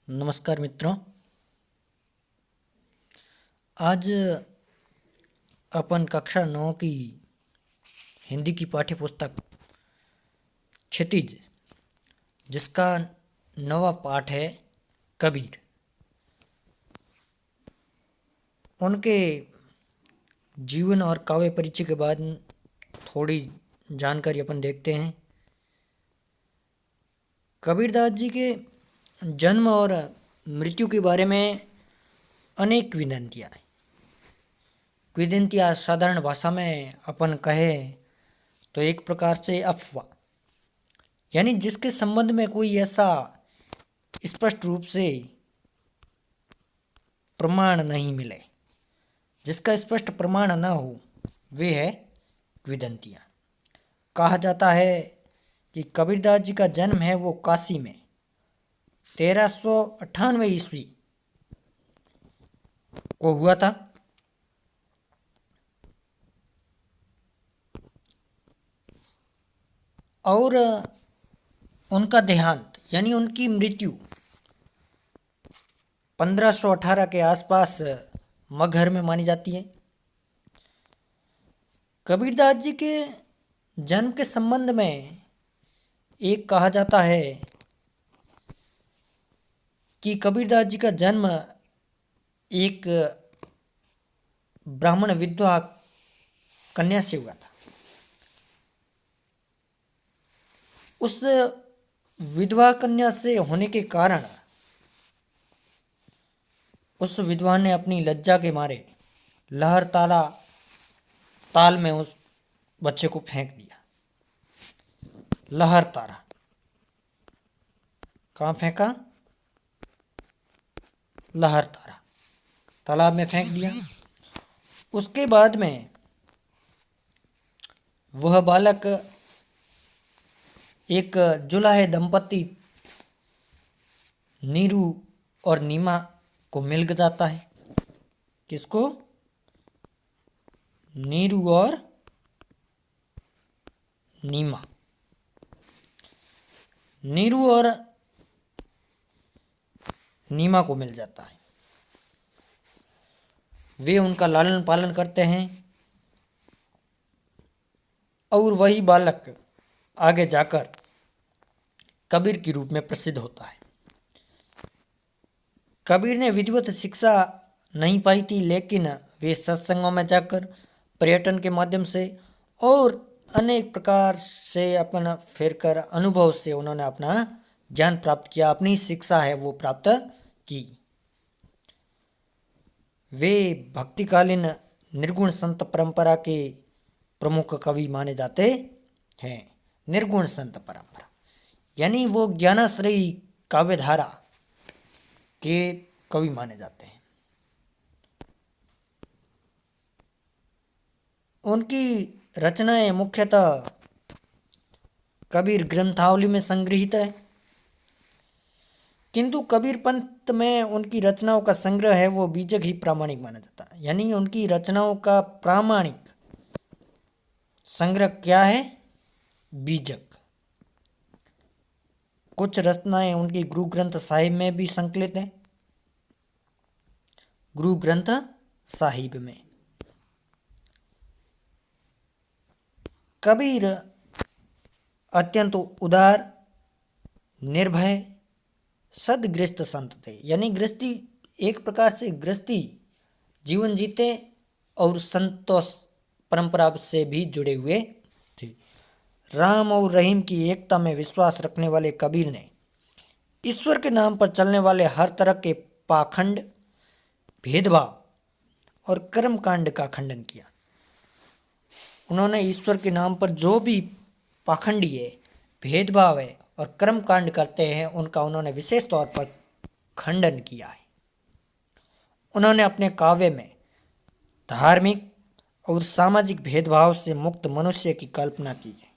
नमस्कार मित्रों। आज अपन कक्षा 9 की हिंदी की पाठ्य पुस्तक क्षितिज, जिसका 9वां पाठ है कबीर, उनके जीवन और काव्य परिचय के बाद थोड़ी जानकारी अपन देखते हैं। कबीरदास जी के जन्म और मृत्यु के बारे में अनेक किंवदंतियाँ हैं। किंवदंतियाँ साधारण भाषा में अपन कहें तो एक प्रकार से अफवाह, यानी जिसके संबंध में कोई ऐसा स्पष्ट रूप से प्रमाण नहीं मिले, जिसका स्पष्ट प्रमाण न हो, वे है किंवदंतियाँ। कहा जाता है कि कबीरदास जी का जन्म है वो काशी में 1398 ईस्वी को हुआ था। और उनका देहांत यानी उनकी मृत्यु 1518 के आसपास मगहर में मानी जाती है। कबीरदास जी के जन्म के संबंध में एक कहा जाता है कि कबीरदास जी का जन्म एक ब्राह्मण विधवा कन्या से हुआ था। उस विधवा कन्या से होने के कारण उस विधवा ने अपनी लज्जा के मारे लहर ताल में उस बच्चे को फेंक दिया। लहर तारा कहाँ फेंका? लहर तारा तालाब में फेंक दिया। उसके बाद में वह बालक एक जुलाहे दंपति नीरू और नीमा को मिल जाता है। किसको? नीरू और नीमा। नीरू और नीमा को मिल जाता है। वे उनका लालन पालन करते हैं और वही बालक आगे जाकर कबीर के रूप में प्रसिद्ध होता है। कबीर ने विधिवत शिक्षा नहीं पाई थी, लेकिन वे सत्संगों में जाकर पर्यटन के माध्यम से और अनेक प्रकार से अपन फिरकर अनुभव से उन्होंने अपना ज्ञान प्राप्त किया, अपनी शिक्षा है वो प्राप्त की। वे भक्तिकालीन निर्गुण संत परंपरा के प्रमुख कवि माने जाते हैं। निर्गुण संत परंपरा यानी वो ज्ञानाश्रयी काव्यधारा के कवि माने जाते हैं। उनकी रचनाएं मुख्यतः कबीर ग्रंथावली में संग्रहित है, किंतु कबीर पंथ में उनकी रचनाओं का संग्रह है वो बीजक ही प्रामाणिक माना जाता है। यानी उनकी रचनाओं का प्रामाणिक संग्रह क्या है? बीजक। कुछ रचनाएं उनकी गुरु ग्रंथ साहिब में भी संकलित हैं। गुरु ग्रंथ साहिब में कबीर अत्यंत उदार, निर्भय, सदगृहस्थ संत थे। यानी गृहस्थी एक प्रकार से गृहस्थी जीवन जीते और संतोष परंपरा से भी जुड़े हुए थे। राम और रहीम की एकता में विश्वास रखने वाले कबीर ने ईश्वर के नाम पर चलने वाले हर तरह के पाखंड, भेदभाव और कर्मकांड का खंडन किया। उन्होंने ईश्वर के नाम पर जो भी पाखंडी है, भेदभाव है और कर्मकांड करते हैं, उनका उन्होंने विशेष तौर पर खंडन किया है। उन्होंने अपने काव्य में धार्मिक और सामाजिक भेदभाव से मुक्त मनुष्य की कल्पना की है।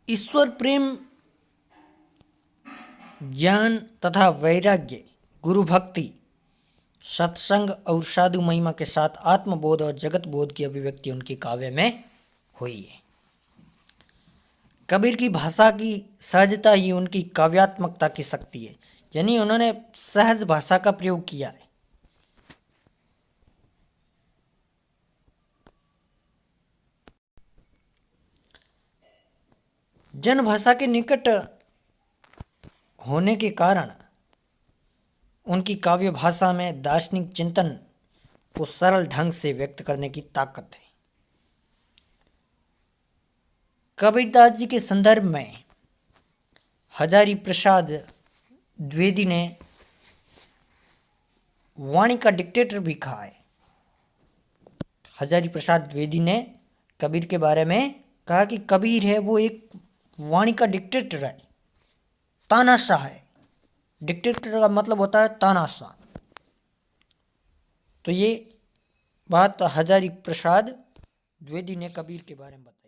ईश्वर प्रेम, ज्ञान तथा वैराग्य, गुरु भक्ति, सत्संग और साधु महिमा के साथ आत्मबोध और जगत बोध की अभिव्यक्ति उनके काव्य में हुई है। कबीर की भाषा की सहजता ही उनकी काव्यात्मकता की शक्ति है, यानी उन्होंने सहज भाषा का प्रयोग किया है। जन भाषा के निकट होने के कारण उनकी काव्य भाषा में दार्शनिक चिंतन को सरल ढंग से व्यक्त करने की ताकत है। कबीरदास जी के संदर्भ में हजारी प्रसाद द्विवेदी ने वाणी का डिक्टेटर भी कहा है। हजारी प्रसाद द्विवेदी ने कबीर के बारे में कहा कि कबीर है वो एक वाणी का डिक्टेटर है, तानाशाह है। डिक्टेटर का मतलब होता है तानाशाह। तो ये बात हजारी प्रसाद द्विवेदी ने कबीर के बारे में बताई।